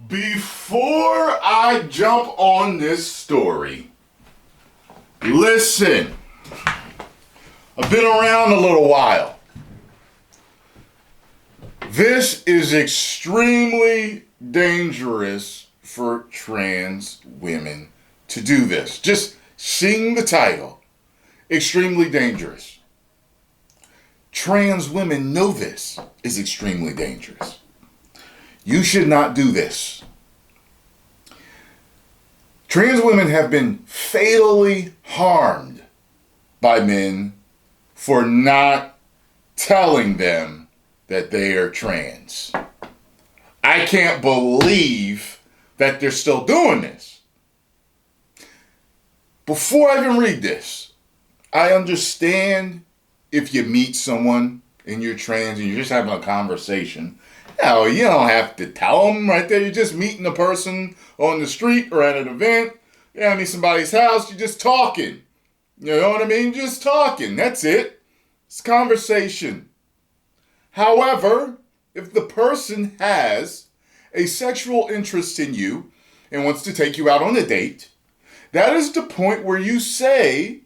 Before I jump on this story, listen. I've been around a little while. This is extremely dangerous for trans women to do this. Just seeing the title. Extremely dangerous. Trans women know this is extremely dangerous. You should not do this. Trans women have been fatally harmed by men for not telling them that they are trans. I can't believe that they're still doing this. Before I even read this, I understand if you meet someone and you're trans and you're just having a conversation. No, you don't have to tell them right there. You're just meeting a person on the street or at an event. You meet somebody's house. You're just talking. You know what I mean? Just talking. That's it. It's conversation. However, if the person has a sexual interest in you and wants to take you out on a date, that is the point where you say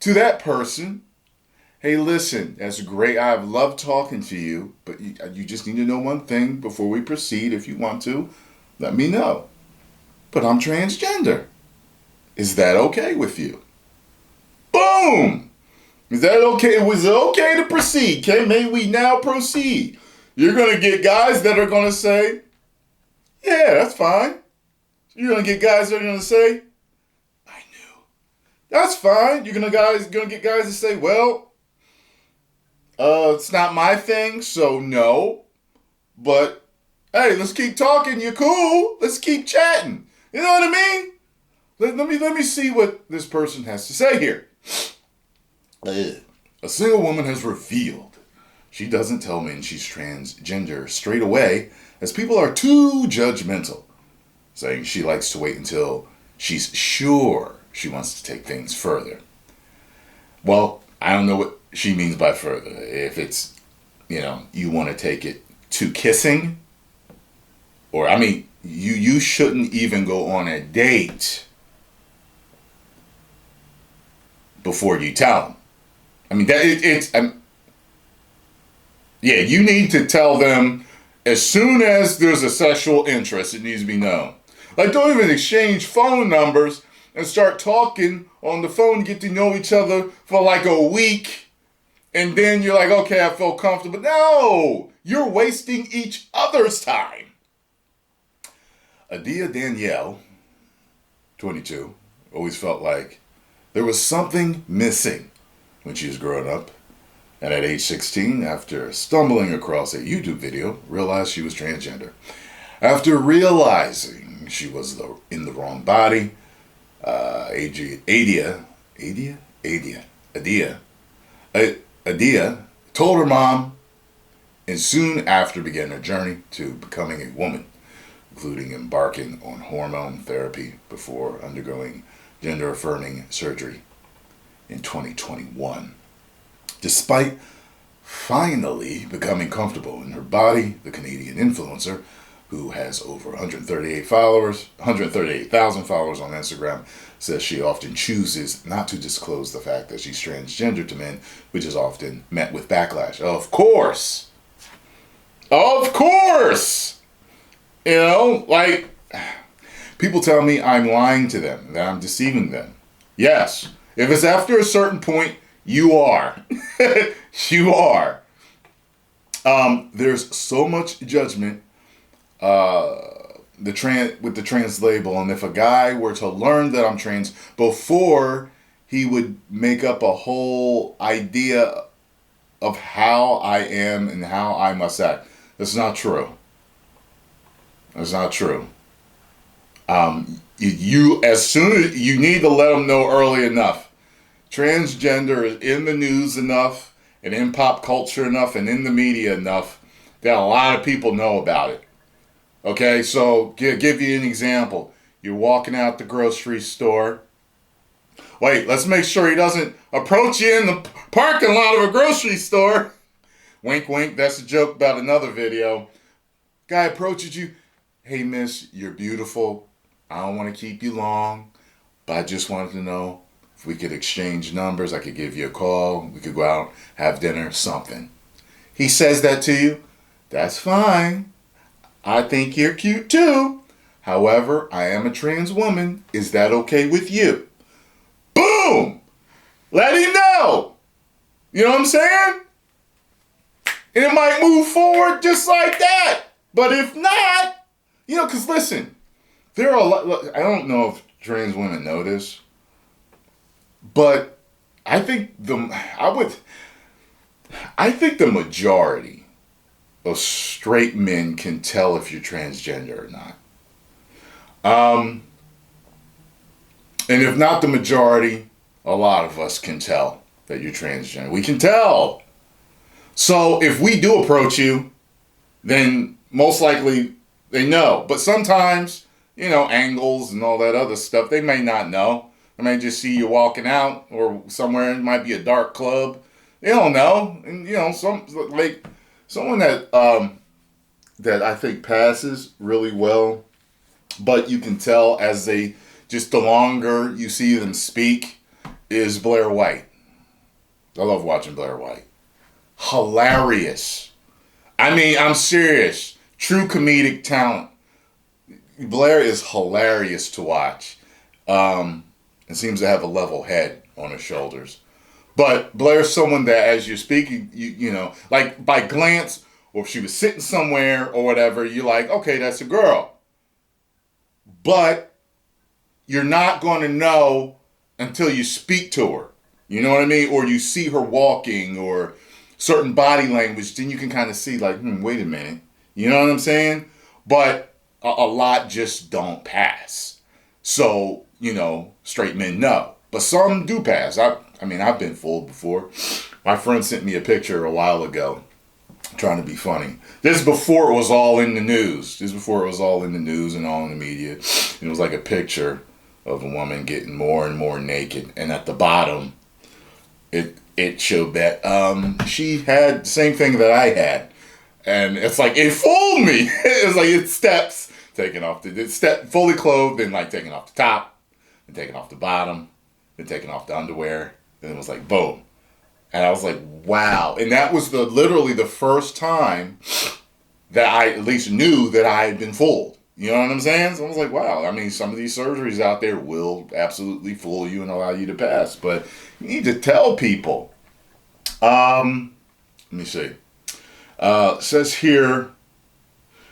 to that person, hey, listen, that's great. I've loved talking to you, but you just need to know one thing before we proceed. If you want to, let me know. But I'm transgender. Is that okay with you? Boom! Is that okay? Was it okay to proceed? Okay, may we now proceed? You're going to get guys that are going to say, yeah, that's fine. You're going to get guys that are going to say, I knew. That's fine. You're going to get guys that say, well, it's not my thing, so no. But, hey, let's keep talking. You're cool. Let's keep chatting. You know what I mean? Let me see what this person has to say here. A single woman has revealed she doesn't tell men she's transgender straight away, as people are too judgmental, saying she likes to wait until she's sure she wants to take things further. Well, I don't know what she means by further. If it's, you want to take it to kissing, or, you shouldn't even go on a date before you tell them. You need to tell them as soon as there's a sexual interest. It needs to be known. Like, don't even exchange phone numbers and start talking on the phone, get to know each other for like a week, and then you're like, okay, I feel comfortable. No, you're wasting each other's time. Adia Danielle, 22, always felt like there was something missing when she was growing up. And at age 16, after stumbling across a YouTube video, realized she was transgender. After realizing she was in the wrong body, Adia told her mom, and soon after began her journey to becoming a woman, including embarking on hormone therapy before undergoing gender-affirming surgery in 2021. Despite finally becoming comfortable in her body, the Canadian influencer, who has over 138,000 followers on Instagram, says she often chooses not to disclose the fact that she's transgender to men, which is often met with backlash. Of course! People tell me I'm lying to them, that I'm deceiving them. Yes, if it's after a certain point, you are. You are. There's so much judgment with the trans label, and if a guy were to learn that I'm trans before he would make up a whole idea of how I am and how I must act. That's not true. That's not true. You need to let them know early enough. Transgender is in the news enough, and in pop culture enough, and in the media enough that a lot of people know about it. Okay, so give you an example. You're walking out the grocery store. Wait, let's make sure he doesn't approach you in the parking lot of a grocery store. Wink, wink, that's a joke about another video. Guy approaches you. hey, miss, you're beautiful. I don't want to keep you long, but I just wanted to know if we could exchange numbers. I could give you a call. We could go out, have dinner, something. He says that to you. That's fine. I think you're cute too. However, I am a trans woman. Is that okay with you? Boom! Let him know. You know what I'm saying? And it might move forward just like that. But if not, because listen, there are a lot, I don't know if trans women know this, but I think I think the majority of straight men can tell if you're transgender or not. And if not the majority, a lot of us can tell that you're transgender. We can tell. So if we do approach you, then most likely they know. But sometimes, angles and all that other stuff, they may not know. They may just see you walking out or somewhere. It might be a dark club. They don't know. And someone that I think passes really well, but you can tell as the longer you see them speak, is Blair White. I love watching Blair White. Hilarious. I mean, I'm serious. True comedic talent. Blair is hilarious to watch. And seems to have a level head on his shoulders. But Blair's someone that as you're speaking, like by glance, or if she was sitting somewhere or whatever, you're like, okay, that's a girl. But you're not going to know until you speak to her. You know what I mean? Or you see her walking or certain body language, then you can kind of see like, wait a minute. You know what I'm saying? But a lot just don't pass. So, straight men know. But some do pass. I've been fooled before. My friend sent me a picture a while ago trying to be funny. This is before it was all in the news. And all in the media. It was like a picture of a woman getting more and more naked. And at the bottom, it showed that she had the same thing that I had. And it's like, it fooled me. It's like it steps, taking off fully clothed, and like taking off the top, and taking off the bottom, and taking off the underwear. Then it was like, boom. And I was like, wow. And that was literally the first time that I at least knew that I had been fooled. You know what I'm saying? So I was like, wow. I mean, some of these surgeries out there will absolutely fool you and allow you to pass. But you need to tell people. Let me see. Says here,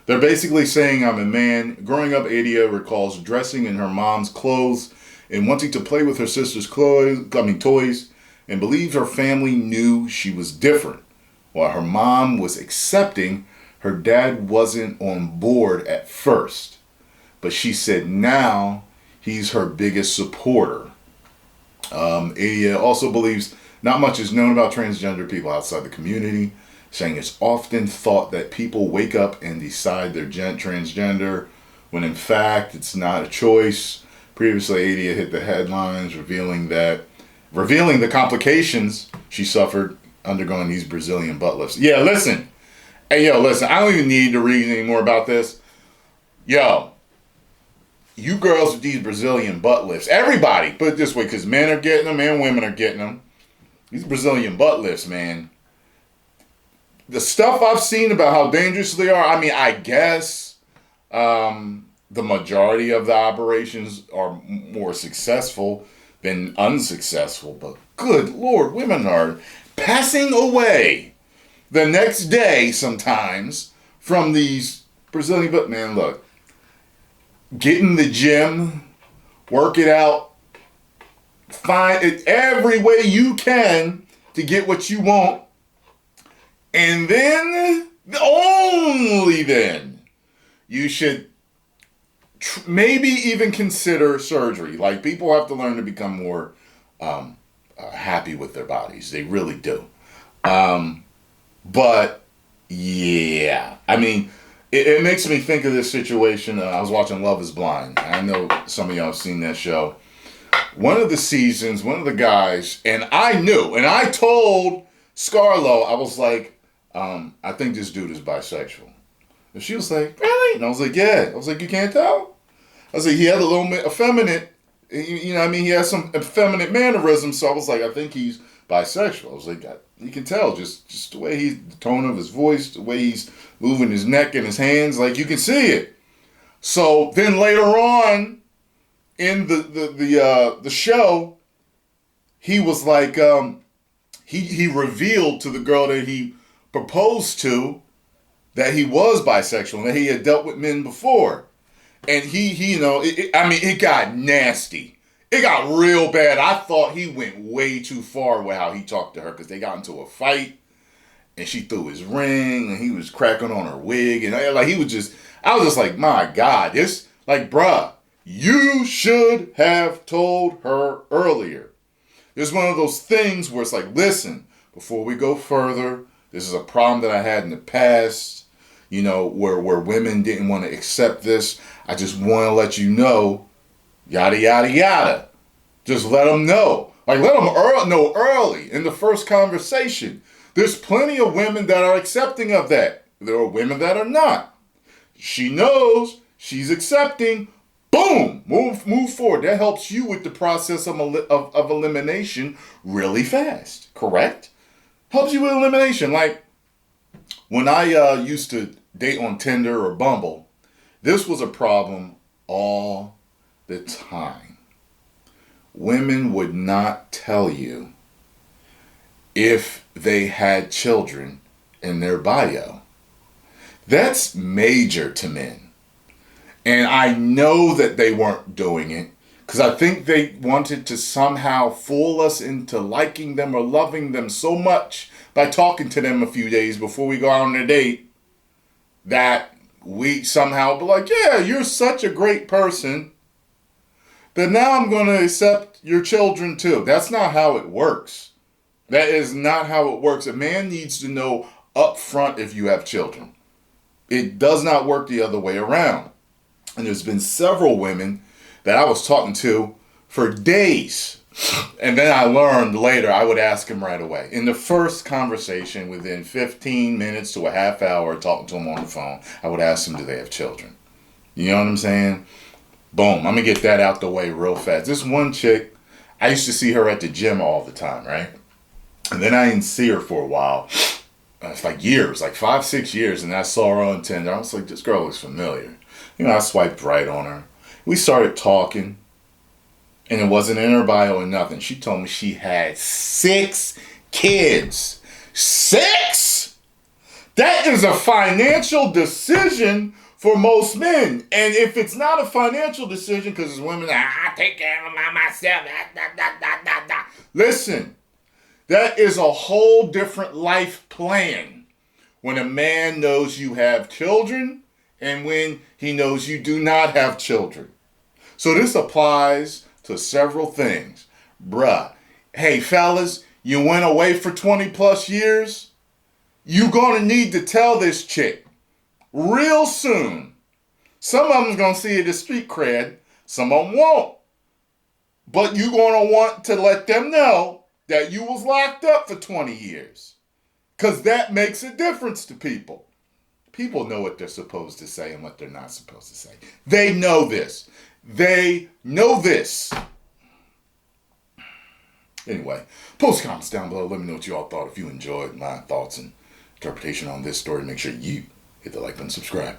they're basically saying I'm a man. Growing up, Adia recalls dressing in her mom's clothes and wanting to play with her sister's toys, and believes her family knew she was different. While her mom was accepting, her dad wasn't on board at first. But she said now he's her biggest supporter. Adia also believes not much is known about transgender people outside the community, saying it's often thought that people wake up and decide they're transgender, when in fact it's not a choice. Previously, Adia hit the headlines revealing the complications she suffered undergoing these Brazilian butt lifts. Yeah, listen. Hey, listen. I don't even need to read any more about this. You girls with these Brazilian butt lifts, everybody, put it this way, because men are getting them and women are getting them. These Brazilian butt lifts, man. The stuff I've seen about how dangerous they are, I guess the majority of the operations are more successful than unsuccessful. But good Lord, women are passing away the next day sometimes from these Brazilian butt. Man, look, get in the gym, work it out, find it every way you can to get what you want. And then, only then, you should maybe even consider surgery. Like, people have to learn to become more happy with their bodies. They really do. But, yeah. It makes me think of this situation. I was watching Love is Blind. I know some of y'all have seen that show. One of the seasons, one of the guys, and I knew, and I told Scarlo, I was like, I think this dude is bisexual. And she was like, really? And I was like, yeah. I was like, you can't tell? I was like, he had a little bit effeminate, you know what I mean? He has some effeminate mannerisms. So I was like, I think he's bisexual. I was like, you can tell just the way the tone of his voice, the way he's moving his neck and his hands, like you can see it. So then later on in the show, he was like, he revealed to the girl that he proposed to that he was bisexual and that he had dealt with men before. And he you know, it got nasty. It got real bad. I thought he went way too far with how he talked to her because they got into a fight and she threw his ring and he was cracking on her wig. And I was just like, my God, this, like, bruh, you should have told her earlier. It's one of those things where it's like, listen, before we go further, this is a problem that I had in the past, you know, where women didn't want to accept this. I just want to let you know, yada, yada, yada. Just let them know. Like, let them know early in the first conversation. There's plenty of women that are accepting of that. There are women that are not. She knows, she's accepting. Boom! Move forward. That helps you with the process of elimination really fast. Correct? Helps you with elimination. Like, when I used to date on Tinder or Bumble, this was a problem all the time. Women would not tell you if they had children in their bio. That's major to men. And I know that they weren't doing it because I think they wanted to somehow fool us into liking them or loving them so much by talking to them a few days before we go out on a date that we somehow be like, yeah, you're such a great person that now I'm going to accept your children too. That's not how it works. That is not how it works. A man needs to know up front if you have children. It does not work the other way around. And there's been several women that I was talking to for days. And then I learned later I would ask them right away. In the first conversation, within 15 minutes to a half hour talking to them on the phone, I would ask them, do they have children? You know what I'm saying? Boom, I'm going to get that out the way real fast. This one chick, I used to see her at the gym all the time, right? And then I didn't see her for a while. It's like years, like 5-6 years. And I saw her on Tinder. I was like, this girl looks familiar. You know, I swiped right on her. We started talking. And it wasn't in her bio or nothing. She told me she had 6 kids. 6? That is a financial decision for most men. And if it's not a financial decision, because it's women, I take care of myself. Listen, that is a whole different life plan. When a man knows you have children and when he knows you do not have children. So this applies to several things. Bruh, hey fellas, you went away for 20 plus years? You gonna need to tell this chick real soon. Some of them's gonna see it as street cred, some of them won't. But you gonna want to let them know that you was locked up for 20 years. Because that makes a difference to people. People know what they're supposed to say and what they're not supposed to say. They know this. They know this. Anyway, post comments down below. Let me know what you all thought. If you enjoyed my thoughts and interpretation on this story, make sure you hit the like button, subscribe,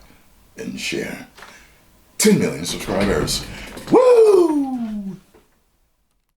and share. 10 million subscribers.